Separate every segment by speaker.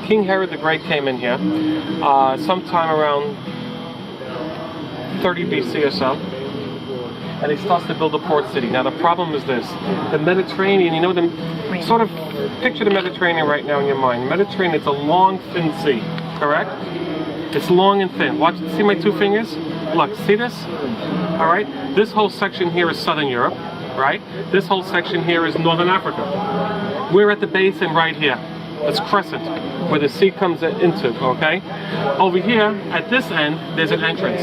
Speaker 1: King Herod the Great came in here sometime around 30 BC or so, and he starts to build a port city. Now the problem is this: the Mediterranean. You know, sort of picture the Mediterranean right now in your mind. Mediterranean, it's a long, thin sea, correct? It's long and thin. Watch, see my two fingers? Look, see this? All right. This whole section here is Southern Europe, right? This whole section here is Northern Africa. We're at the basin right here. It's crescent, where the sea comes into, okay? Over here, at this end, there's an entrance.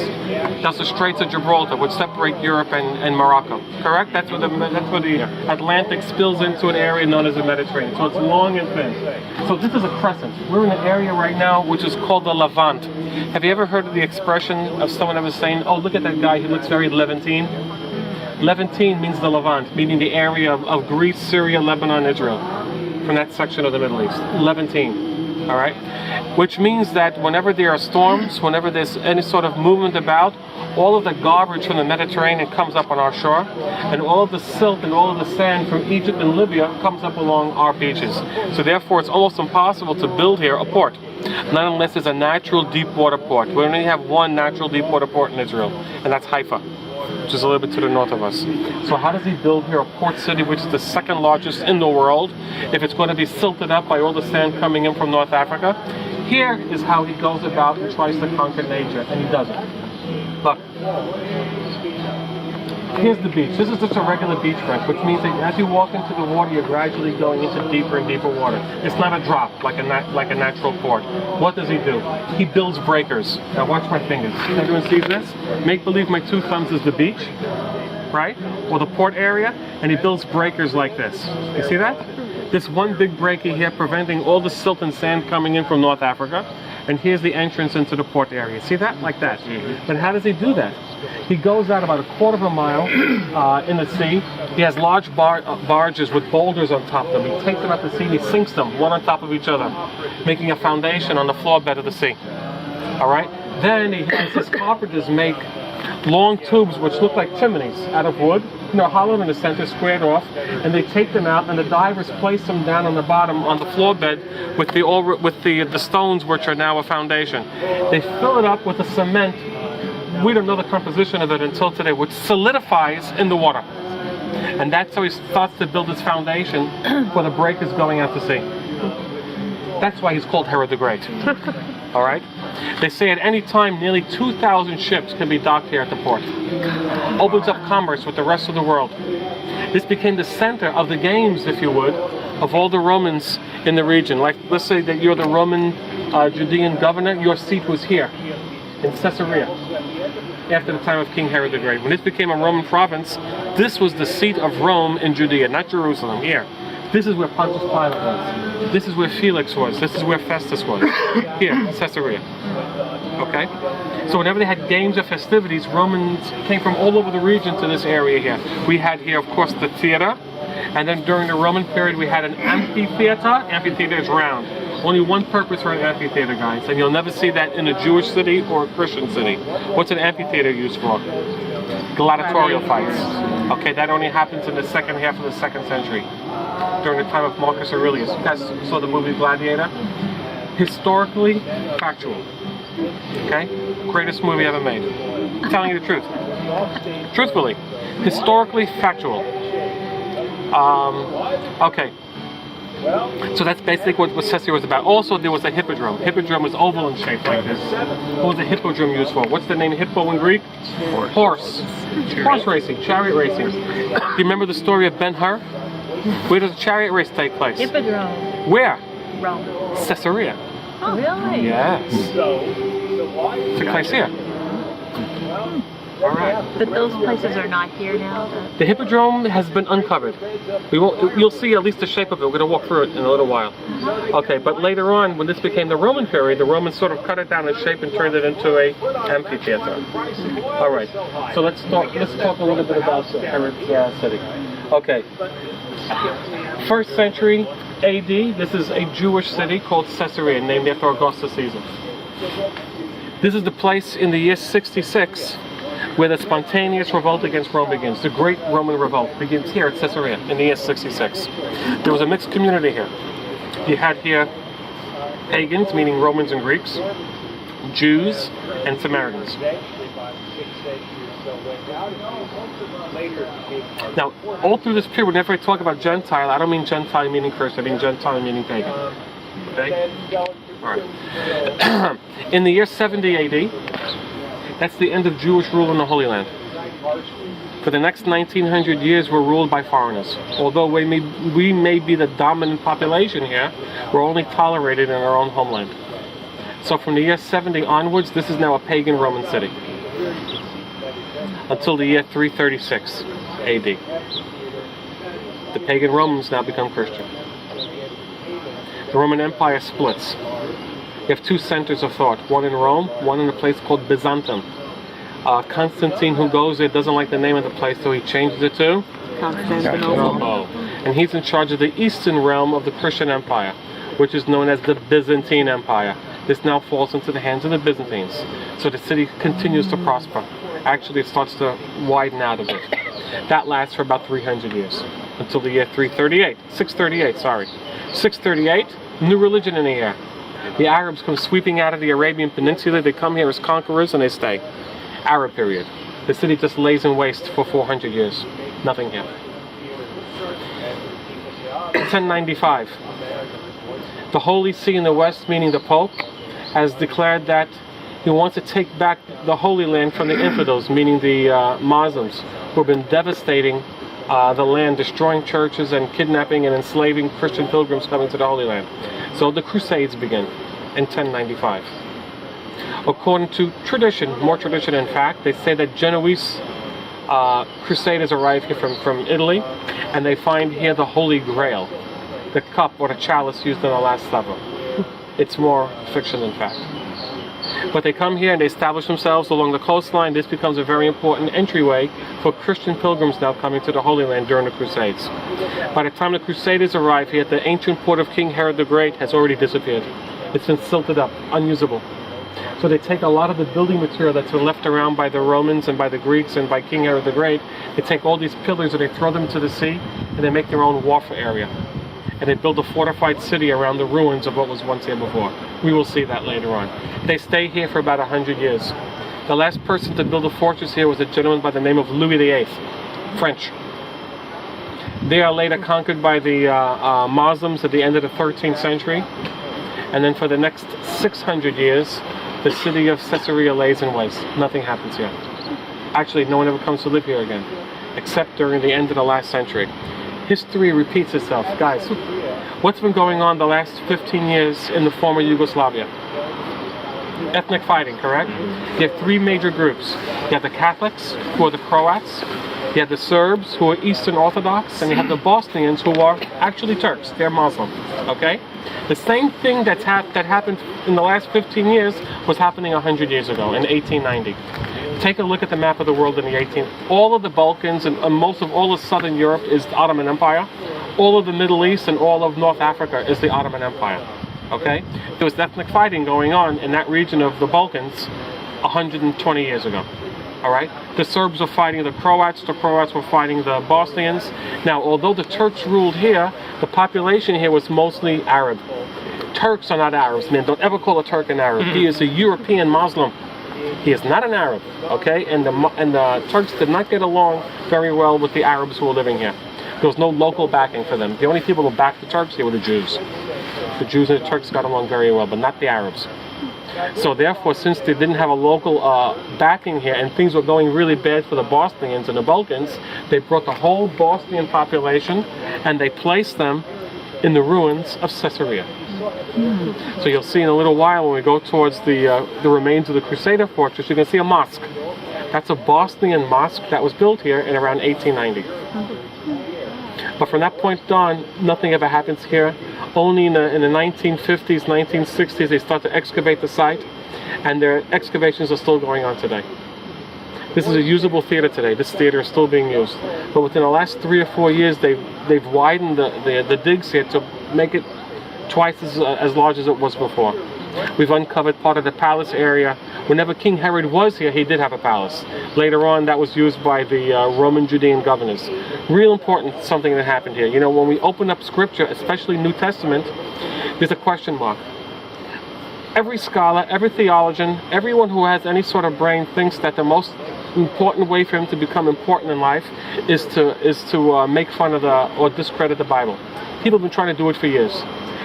Speaker 1: That's the Straits of Gibraltar, which separate Europe and Morocco, correct? That's where the Atlantic spills into an area known as the Mediterranean. So it's long and thin. So this is a crescent. We're in an area right now which is called the Levant. Have you ever heard of the expression of someone ever saying, oh, look at that guy, he looks very Levantine? Levantine means the Levant, meaning the area of Greece, Syria, Lebanon, Israel. From that section of the Middle East, Levantine, all right? Which means that whenever there are storms, whenever there's any sort of movement about, all of the garbage from the Mediterranean comes up on our shore, and all of the silt and all of the sand from Egypt and Libya comes up along our beaches. So therefore, it's almost impossible to build here a port, not unless there's a natural deep water port. We only have one natural deep water port in Israel, and that's Haifa, which is a little bit to the north of us. So how does he build here a port city, which is the second largest in the world, if it's going to be silted up by all the sand coming in from North Africa? Here is how he goes about and tries to conquer nature, and he doesn't. Look. Here's the beach. This is just a regular beachfront, which means that as you walk into the water, you're gradually going into deeper and deeper water. It's not a drop like a natural port. What does he do? He builds breakers. Now watch my fingers. Everyone sees this? Make believe my two thumbs is the beach, right? Or the port area, and he builds breakers like this. You see that? This one big breaker here preventing all the silt and sand coming in from North Africa. And here's the entrance into the port area. See that? Like that. But how does he do that? He goes out about a quarter of a mile in the sea. He has large barges with boulders on top of them. He takes them out to sea and he sinks them one on top of each other, making a foundation on the floor bed of the sea. All right? Then he has his carpenters make long tubes which look like chimneys out of wood, hollowed in the center, squared off, and they take them out, and the divers place them down on the bottom on the floor bed with the stones, which are now a foundation. They fill it up with a cement. We don't know the composition of it until today, which solidifies in the water, and that's how he starts to build his foundation for the breakers going out to sea. That's why he's called Herod the Great. All right? They say at any time nearly 2,000 ships can be docked here at the port. Opens up commerce with the rest of the world. This became the center of the games, if you would, of all the Romans in the region. Like, let's say that you're the Roman Judean governor, your seat was here in Caesarea after the time of King Herod the Great. When this became a Roman province, this was the seat of Rome in Judea, not Jerusalem, here. This is where Pontius Pilate was. This is where Felix was. This is where Festus was. Here, Caesarea. Okay? So whenever they had games or festivities, Romans came from all over the region to this area here. We had here, of course, the theater. And then during the Roman period, we had an amphitheater. Amphitheater is round. Only one purpose for an amphitheater, guys. And you'll never see that in a Jewish city or a Christian city. What's an amphitheater used for? Gladiatorial fights. Okay, that only happens in the second half of the 2nd century, during the time of Marcus Aurelius. You guys saw the movie Gladiator? Historically factual. Okay? Greatest movie ever made. I'm telling you the truth. Truthfully. Historically factual. Okay. So that's basically what Caesarea was about. Also, there was a hippodrome. Hippodrome was oval in shape like this. What was a hippodrome used for? What's the name hippo in Greek? Horse. Horse racing, chariot racing. Do you remember the story of Ben-Hur? Where does the chariot race take place?
Speaker 2: Hippodrome.
Speaker 1: Where?
Speaker 2: Rome.
Speaker 1: Caesarea.
Speaker 2: Oh, really?
Speaker 1: Yes. Took place here. All right.
Speaker 2: But those places are not here now?
Speaker 1: The hippodrome has been uncovered. You'll see at least the shape of it. We're going to walk through it in a little while. Okay, but later on, when this became the Roman period, the Romans sort of cut it down in shape and turned it into a amphitheater. All right, so let's talk a little bit about Herod's city. Okay, 1st century AD, this is a Jewish city called Caesarea, named after Augustus Caesar. This is the place in the year 66 where the spontaneous revolt against Rome begins. The Great Roman Revolt begins here at Caesarea in the year 66. There was a mixed community here. You had here Pagans, meaning Romans and Greeks, Jews, and Samaritans. Now, all through this period, whenever I talk about Gentile, I don't mean Gentile meaning Christian, I mean Gentile meaning pagan. Okay? Alright. In the year 70 AD, that's the end of Jewish rule in the Holy Land. For the next 1900 years, we're ruled by foreigners. Although we may be the dominant population here, we're only tolerated in our own homeland. So from the year 70 onwards, this is now a pagan Roman city. Until the year 336 AD. The pagan Romans now become Christian. The Roman Empire splits. You have two centers of thought, one in Rome, one in a place called Byzantium. Constantine, who goes there, doesn't like the name of the place, so he changes it to Constantinople. And he's in charge of the eastern realm of the Christian Empire, which is known as the Byzantine Empire. This now falls into the hands of the Byzantines. So the city continues to prosper. Actually, it starts to widen out a bit. That lasts for about 300 years, until the year 638, new religion in the air. The Arabs come sweeping out of the Arabian Peninsula. They come here as conquerors and they stay. Arab period. The city just lays in waste for 400 years. Nothing here. 1095. The Holy See in the West, meaning the Pope, has declared that he wants to take back the Holy Land from the infidels, meaning the Muslims, who have been devastating the land, destroying churches and kidnapping and enslaving Christian pilgrims coming to the Holy Land. So the Crusades begin in 1095. According to tradition, more tradition in fact, they say that Genoese Crusaders arrive here from Italy, and they find here the Holy Grail, the cup or the chalice used in the Last Supper. It's more fiction than fact. But they come here and they establish themselves along the coastline. This becomes a very important entryway for Christian pilgrims now coming to the Holy Land during the Crusades. By the time the Crusaders arrive here, the ancient port of King Herod the Great has already disappeared. It's been silted up, unusable. So they take a lot of the building material that's been left around by the Romans and by the Greeks and by King Herod the Great. They take all these pillars and they throw them to the sea, and they make their own warfare area. And they build a fortified city around the ruins of what was once here before. We will see that later on. They stay here for about 100 years. The last person to build a fortress here was a gentleman by the name of Louis VIII, French. They are later conquered by the Muslims at the end of the 13th century. And then for the next 600 years, the city of Caesarea lays in waste. Nothing happens here. Actually, no one ever comes to live here again, except during the end of the last century. History repeats itself. Guys, what's been going on the last 15 years in the former Yugoslavia? Ethnic fighting, correct? You have three major groups. You have the Catholics, who are the Croats. You have the Serbs, who are Eastern Orthodox. And you have the Bosnians, who are actually Turks. They're Muslim, okay? The same thing that happened in the last 15 years was happening 100 years ago, in 1890. Take a look at the map of the world in the 18th. All of the Balkans and most of all of Southern Europe is the Ottoman Empire. All of the Middle East and all of North Africa is the Ottoman Empire. Okay? There was ethnic fighting going on in that region of the Balkans 120 years ago. Alright? The Serbs were fighting the Croats were fighting the Bosnians. Now, although the Turks ruled here, the population here was mostly Arab. Turks are not Arabs, man. Don't ever call a Turk an Arab. He is a European Muslim. He is not an Arab, okay? And the Turks did not get along very well with the Arabs who were living here. There was no local backing for them. The only people who backed the Turks here were the Jews. The Jews and the Turks got along very well, but not the Arabs. So therefore, since they didn't have a local backing here, and things were going really bad for the Bosnians and the Balkans, they brought the whole Bosnian population and they placed them in the ruins of Caesarea. So you'll see in a little while when we go towards the remains of the Crusader fortress, you can see a mosque. That's a Bosnian mosque that was built here in around 1890. But from that point on, nothing ever happens here. Only in the 1950s, 1960s, they start to excavate the site, and their excavations are still going on today. This is a usable theater today. This theater is still being used. But within the last 3 or 4 years, they've widened the digs here to make it twice as large as it was before. We've uncovered part of the palace area. Whenever King Herod was here, he did have a palace. Later on, that was used by the Roman Judean governors. Real important, something that happened here. You know, when we open up Scripture, especially New Testament, there's a question mark. Every scholar, every theologian, everyone who has any sort of brain thinks that the most important way for him to become important in life is to make fun of or discredit the Bible. People have been trying to do it for years.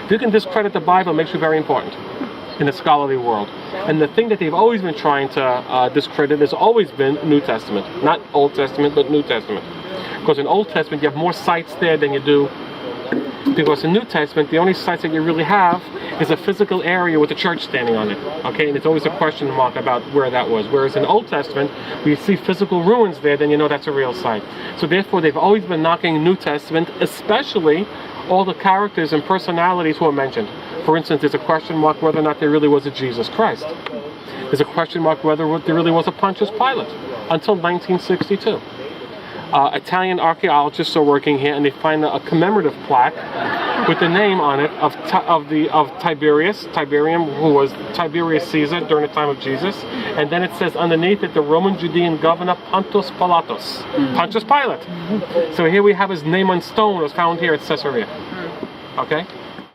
Speaker 1: If you can discredit the Bible, it makes you very important in the scholarly world. And the thing that they've always been trying to discredit has always been New Testament. Not Old Testament, but New Testament. Because in Old Testament, you have more sites there than you do. Because in New Testament, the only sites that you really have is a physical area with a church standing on it. Okay, and it's always a question mark about where that was. Whereas in Old Testament, we see physical ruins there, then you know that's a real site. So therefore, they've always been knocking New Testament, especially all the characters and personalities who are mentioned. For instance, there's a question mark whether or not there really was a Jesus Christ. There's a question mark whether there really was a Pontius Pilate until 1962. Italian archaeologists are working here, and they find a commemorative plaque with the name on it of Tiberium, who was Tiberius Caesar during the time of Jesus. And then it says underneath it, the Roman Judean governor Pontius Pilatus, Pontius Pilate. So here we have his name on stone, was found here at Caesarea. Okay.